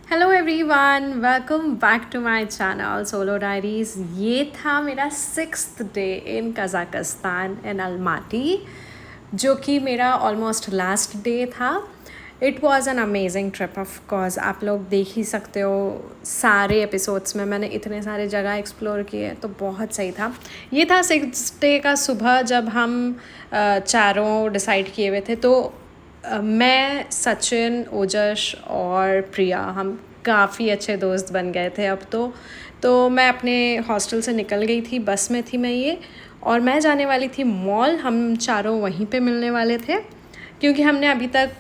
Hello everyone, welcome back to my channel solo diaries. ये था मेरा 6th day in Kazakhstan in Almaty, जो कि मेरा ऑलमोस्ट लास्ट डे था। It was an amazing trip. Of course आप लोग देख ही सकते हो, सारे एपिसोड्स में मैंने इतने सारे जगह एक्सप्लोर किए, तो बहुत सही था। ये था 6th डे का सुबह, जब हम चारों डिसाइड किए हुए थे। तो मैं, सचिन, ओजश और प्रिया, हम काफ़ी अच्छे दोस्त बन गए थे अब तो मैं अपने हॉस्टल से निकल गई थी, बस में थी मैं ये, और मैं जाने वाली थी मॉल। हम चारों वहीं पे मिलने वाले थे, क्योंकि हमने अभी तक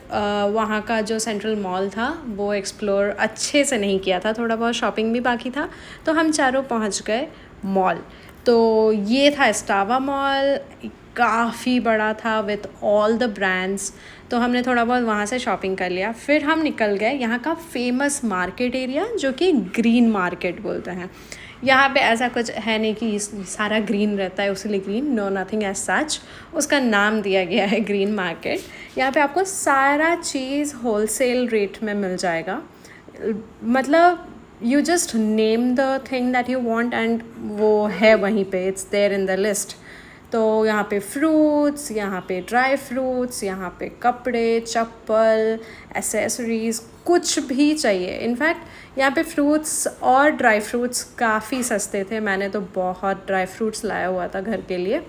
वहाँ का जो सेंट्रल मॉल था वो एक्सप्लोर अच्छे से नहीं किया था, थोड़ा बहुत शॉपिंग भी बाकी था। तो हम चारों पहुँच गए मॉल। तो ये था एस्टावा मॉल, काफ़ी बड़ा था विथ ऑल द ब्रांड्स। तो हमने थोड़ा बहुत वहाँ से शॉपिंग कर लिया। फिर हम निकल गए यहाँ का फेमस मार्केट एरिया, जो कि ग्रीन मार्केट बोलते हैं। यहाँ पे ऐसा कुछ है नहीं कि सारा ग्रीन रहता है उसलिए green, no, nothing as such. उसका नाम दिया गया है ग्रीन मार्केट। यहाँ पे आपको सारा चीज़ होलसेल रेट में मिल जाएगा। मतलब you just name the thing that you want and वो है वहीं पे, it's there in the list. तो यहाँ पे फ्रूट्स, यहाँ पे ड्राई फ्रूट्स, यहाँ पे कपड़े, चप्पल, एसेसरीज़, कुछ भी चाहिए। इनफैक्ट यहाँ पे फ्रूट्स और ड्राई फ्रूट्स काफ़ी सस्ते थे। मैंने तो बहुत ड्राई फ्रूट्स लाया हुआ था घर के लिए।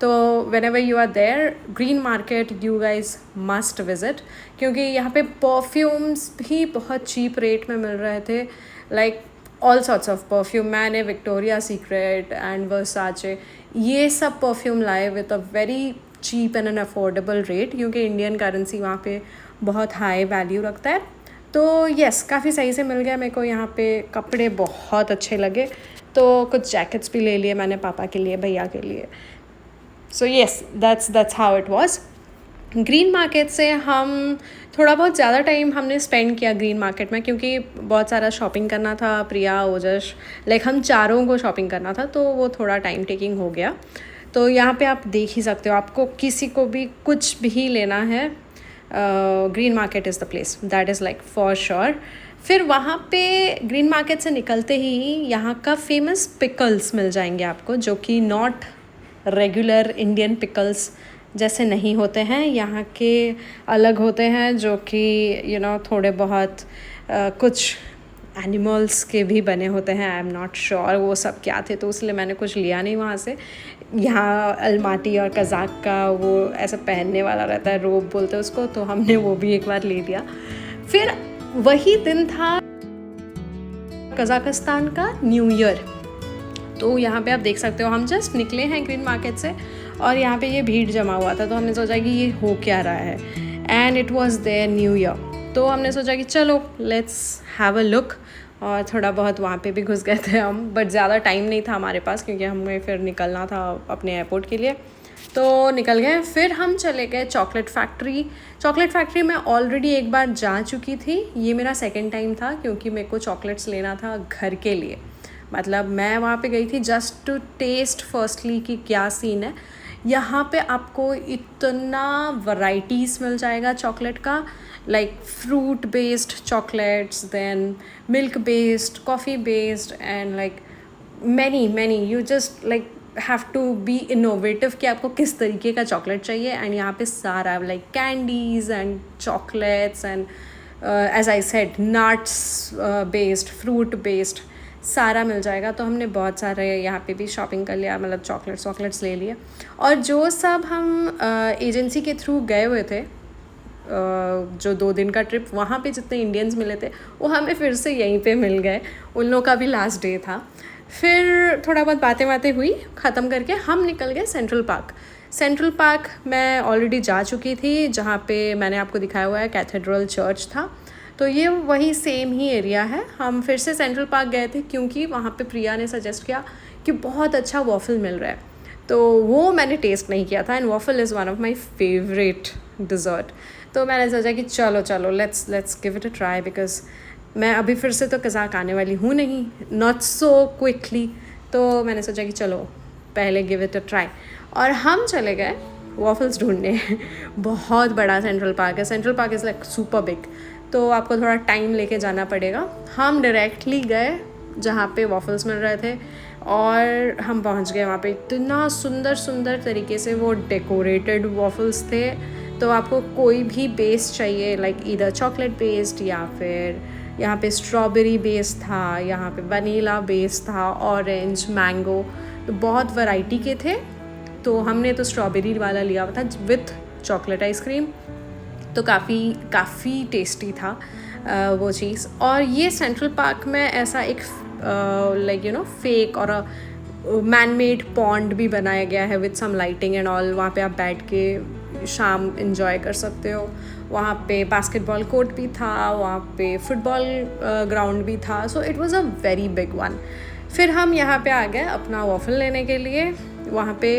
तो whenever you are there green market, you guys must visit, क्योंकि यहाँ पे परफ्यूम्स भी बहुत चीप रेट में मिल रहे थे। Like all sorts of perfume. मैंने विक्टोरिया सीक्रेट एंड वर्साचे ये सब परफ्यूम लाए with a very cheap and an affordable rate, क्योंकि इंडियन करेंसी वहाँ पे बहुत हाई वैल्यू रखता है। तो यस, काफ़ी सही से मिल गया मेरे को। यहाँ पे कपड़े बहुत अच्छे लगे, तो कुछ जैकेट्स भी ले लिए मैंने पापा के लिए, भैया के लिए। So yes, that's how it was. Green market से हम थोड़ा बहुत ज़्यादा टाइम हमने स्पेंड किया ग्रीन मार्केट में, क्योंकि बहुत सारा शॉपिंग करना था। प्रिया, ओजश, लाइक हम चारों को शॉपिंग करना था, तो वो थोड़ा टाइम टेकिंग हो गया। तो यहाँ पे आप देख ही सकते हो, आपको किसी को भी कुछ भी लेना है, green market is the place, that is like for sure. फिर वहाँ पे ग्रीन मार्केट से निकलते ही यहाँ का फेमस पिकल्स मिल जाएंगे आपको, जो कि नॉट रेगुलर इंडियन पिकल्स जैसे नहीं होते हैं। यहाँ के अलग होते हैं, जो कि थोड़े बहुत कुछ एनिमल्स के भी बने होते हैं। आई एम नॉट श्योर वो सब क्या थे, तो इसलिए मैंने कुछ लिया नहीं वहाँ से। यहाँ अलमाटी और कज़ाक का वो ऐसा पहनने वाला रहता है, रोब बोलते हैं उसको, तो हमने वो भी एक बार ले लिया। फिर वही दिन था कज़ाकिस्तान का न्यू ईयर। तो यहाँ पे आप देख सकते हो, हम जस्ट निकले हैं ग्रीन मार्केट से और यहाँ पे ये भीड़ जमा हुआ था। तो हमने सोचा कि ये हो क्या रहा है, and it was their new year. तो हमने सोचा कि चलो लेट्स हैव अ लुक, और थोड़ा बहुत वहाँ पे भी घुस गए थे हम, बट ज़्यादा टाइम नहीं था हमारे पास, क्योंकि हमें फिर निकलना था अपने एयरपोर्ट के लिए। तो निकल गए। फिर हम चले गए चॉकलेट फैक्ट्री। चॉकलेट फैक्ट्री मैं ऑलरेडी एक बार जा चुकी थी, ये मेरा सेकेंड टाइम था, क्योंकि मेरे को चॉकलेट्स लेना था घर के लिए। मतलब मैं वहाँ पे गई थी जस्ट टू टेस्ट फर्स्टली कि क्या सीन है। यहाँ पे आपको इतना वैराइटीज़ मिल जाएगा चॉकलेट का, like fruit based chocolates, then milk based, coffee based, and like many you just like have to be innovative कि आपको किस तरीके का चॉकलेट चाहिए। एंड यहाँ पे सारा like candies and chocolates and as I said nuts based, fruit based, सारा मिल जाएगा। तो हमने बहुत सारे यहाँ पे भी शॉपिंग कर लिया, मतलब चॉकलेट्स ले लिए। और जो सब हम एजेंसी के थ्रू गए हुए थे, जो 2 दिन का ट्रिप, वहाँ पे जितने इंडियंस मिले थे वो हमें फिर से यहीं पे मिल गए। उन लोगों का भी लास्ट डे था। फिर थोड़ा बहुत बातें हुई, ख़त्म करके हम निकल गए सेंट्रल पार्क। सेंट्रल पार्क मैं ऑलरेडी जा चुकी थी, जहाँ पे मैंने आपको दिखाया हुआ है कैथेड्रल चर्च था। तो ये वही सेम ही एरिया है। हम फिर से सेंट्रल पार्क गए थे, क्योंकि वहाँ पे प्रिया ने सजेस्ट किया कि बहुत अच्छा वॉफ़ल मिल रहा है। तो वो मैंने टेस्ट नहीं किया था, and waffle is one of my favourite dessert. तो मैंने सोचा कि चलो let's give it a try, because मैं अभी फिर से तो कज़ाक आने वाली हूँ नहीं, नॉट सो क्विकली। तो मैंने सोचा कि चलो पहले गिव इट अ ट्राई, और हम चले गए वॉफल्स ढूंढने। बहुत बड़ा सेंट्रल पार्क है। Central park is like super big. तो आपको थोड़ा टाइम लेके जाना पड़ेगा। हम डायरेक्टली गए जहाँ पे वॉफल्स मिल रहे थे और हम पहुँच गए वहाँ पे। इतना सुंदर सुंदर तरीके से वो डेकोरेटेड वॉफल्स थे। तो आपको कोई भी बेस चाहिए, लाइक ईदर चॉकलेट बेस्ड या फिर यहाँ पे स्ट्रॉबेरी बेस था, यहाँ पे वनीला बेस था, ऑरेंज, मैंगो, तो बहुत वैरायटी के थे। तो हमने तो स्ट्रॉबेरी वाला लिया हुआ था विथ चॉकलेट आइसक्रीम, तो काफ़ी टेस्टी था वो चीज़। और ये सेंट्रल पार्क में ऐसा एक लाइक यू नो फेक और मैन मेड पॉन्ड भी बनाया गया है with some lighting and all. वहाँ पे आप बैठ के शाम इंजॉय कर सकते हो। वहाँ पे बास्केटबॉल कोर्ट भी था, वहाँ पे फुटबॉल ग्राउंड भी था। So it was a very big one. फिर हम यहाँ पे आ गए अपना वॉफल लेने के लिए। वहाँ पे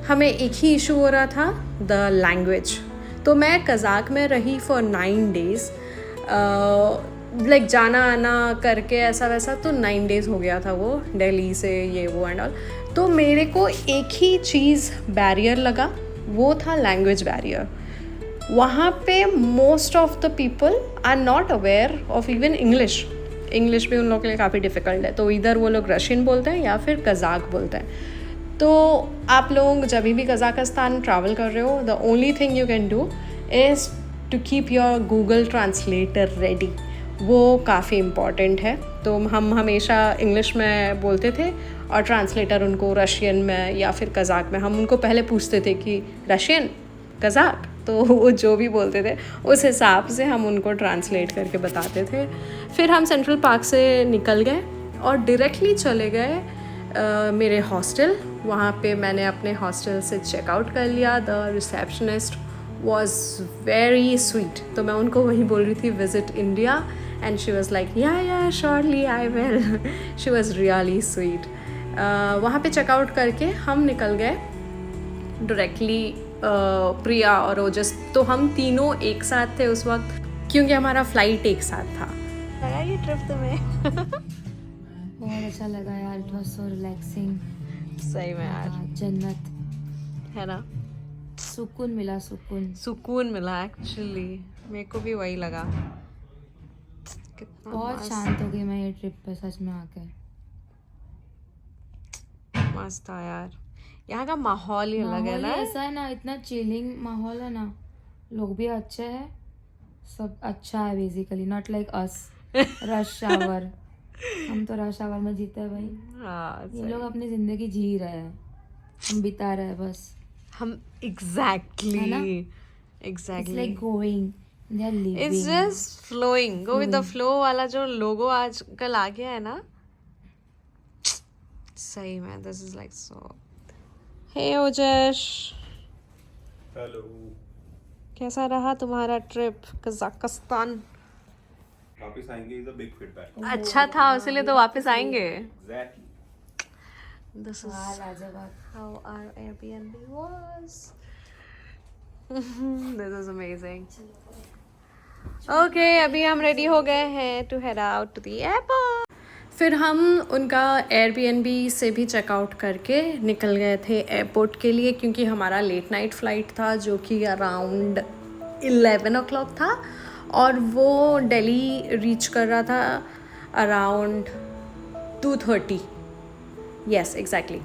हमें एक ही इशू हो रहा था, द लैंग्वेज। तो मैं कज़ाक में रही फॉर 9 days, लाइक जाना आना करके ऐसा वैसा, तो 9 days हो गया था वो दिल्ली से, ये वो एंड ऑल। तो मेरे को एक ही चीज़ बैरियर लगा, वो था लैंग्वेज बैरियर। वहाँ पे most of the people are not aware of even English भी उन लोगों के लिए काफ़ी डिफ़िकल्ट है। तो इधर वो लोग रशियन बोलते हैं या फिर कज़ाक बोलते हैं। तो आप लोग जब भी कज़ाकिस्तान ट्रैवल कर रहे हो, the only thing you can do is to keep your Google translator ready. वो काफ़ी इम्पॉर्टेंट है। तो हम हमेशा इंग्लिश में बोलते थे और ट्रांसलेटर उनको रशियन में या फिर कज़ाक में, हम उनको पहले पूछते थे कि रशियन, कज़ाक, तो वो जो भी बोलते थे उस हिसाब से हम उनको ट्रांसलेट करके बताते थे। फिर हम सेंट्रल पार्क से निकल गए और डायरेक्टली चले गए मेरे हॉस्टल। वहाँ पे मैंने अपने हॉस्टल से चेकआउट कर लिया। The receptionist was very sweet. तो मैं उनको वही बोल रही थी visit India, and she was like yeah surely I will. She was really sweet. वहाँ पे चेकआउट करके हम निकल गए डायरेक्टली प्रिया और ओजस। तो हम तीनों एक साथ थे उस वक्त, क्योंकि हमारा फ्लाइट एक साथ था। लगा ये ट्रिप तुम्हें? बहुत अच्छा लगा यार, इट वाज सो रिलैक्सिंग। सही में यार, जन्नत है ना, सुकून मिला, सुकून मिला। एक्चुअली मेरे को भी वही लगा। कितना बहुत शांत हो गई मैं ये ट्रिप पे सच में आके। मस्त था यार, यहाँ का माहौल ही अलग है ना। ऐसा है ना, इतना चिलिंग माहौल है ना, लोग भी अच्छे हैं, सब अच्छा है basically, not like us rush hour. हम तो रश आवर में जीते हैं भाई। हाँ, ये लोग अपनी जिंदगी जी रहे हैं, हम बिता रहे हैं बस। हम exactly like going, they are living, it's just flowing, go with the flow वाला जो लोगो आजकल आ गया है ना। सही में this is like so. Hey Ojas, hello, कैसा रहा तुम्हारा ट्रिप कजाकिस्तान? वापस आएंगे इज अ बिग फीडबैक। अच्छा था, इसलिए तो वापस आएंगे। Exactly. This is how our Airbnb was. This is amazing. Okay, अभी हम रेडी हो गए हैं to head out to the airport. फिर हम उनका Airbnb से भी चेकआउट करके निकल गए थे एयरपोर्ट के लिए, क्योंकि हमारा लेट नाइट फ़्लाइट था जो कि अराउंड 11 o'clock था और वो दिल्ली रीच कर रहा था अराउंड 2:30। Yes exactly.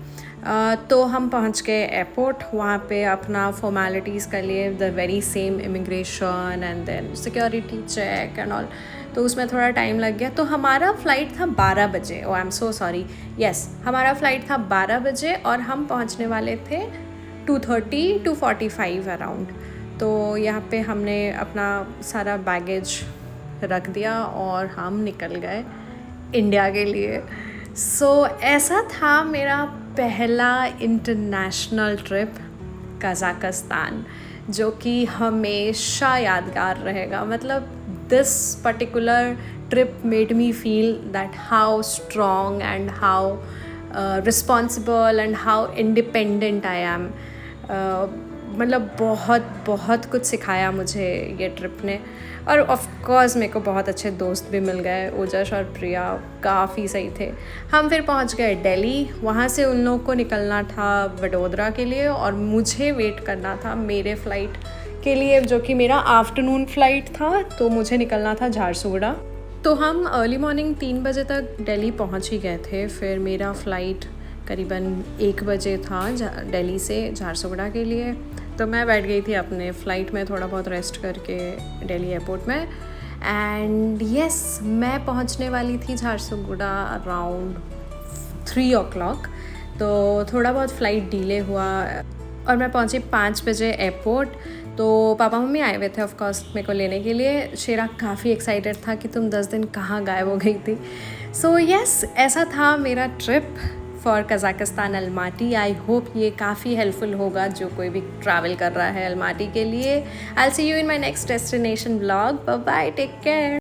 तो हम पहुंच गए एयरपोर्ट। वहाँ पे अपना फॉर्मेलिटीज़ कर लिए, the very same immigration and then security check and all. तो उसमें थोड़ा टाइम लग गया। तो हमारा फ़्लाइट था 12 बजे। Oh I am so sorry, yes हमारा फ़्लाइट था 12 बजे और हम पहुँचने वाले थे 2:30 to 2:45 अराउंड। तो यहाँ पे हमने अपना सारा बैगेज रख दिया और हम निकल गए इंडिया के लिए। सो ऐसा था मेरा पहला इंटरनेशनल ट्रिप कज़ाकिस्तान, जो कि हमेशा यादगार रहेगा। मतलब this particular trip made me feel that how strong and how responsible and how independent I am. मतलब बहुत कुछ सिखाया मुझे ये ट्रिप ने। और ऑफ कोर्स मेरे को बहुत अच्छे दोस्त भी मिल गए, ओजश और प्रिया काफ़ी सही थे। हम फिर पहुंच गए दिल्ली। वहाँ से उन लोगों को निकलना था वडोदरा के लिए और मुझे वेट करना था मेरे फ़्लाइट के लिए, जो कि मेरा आफ्टरनून फ्लाइट था, तो मुझे निकलना था झारसुगुड़ा। तो हम अर्ली मॉर्निंग 3 बजे तक दिल्ली पहुंच ही गए थे। फिर मेरा फ़्लाइट करीबन 1 बजे था दिल्ली से झारसुगड़ा के लिए। तो मैं बैठ गई थी अपने फ़्लाइट में थोड़ा बहुत रेस्ट करके दिल्ली एयरपोर्ट में। एंड यस, मैं पहुंचने वाली थी झारसुगुड़ा अराउंड 3 o'clock। तो थोड़ा बहुत फ़्लाइट डिले हुआ और मैं पहुंची 5 बजे एयरपोर्ट। तो पापा मम्मी आए हुए थे ऑफ कोर्स मेरे को लेने के लिए। शेरा काफ़ी एक्साइटेड था कि तुम 10 दिन कहाँ गायब हो गई थी। सो यस, ऐसा था मेरा trip for Kazakhstan Almaty. I hope ये काफ़ी हेल्पफुल होगा जो कोई भी ट्रैवल कर रहा है अलमाटी के लिए। I will see you in my next destination vlog. Bye bye, take care.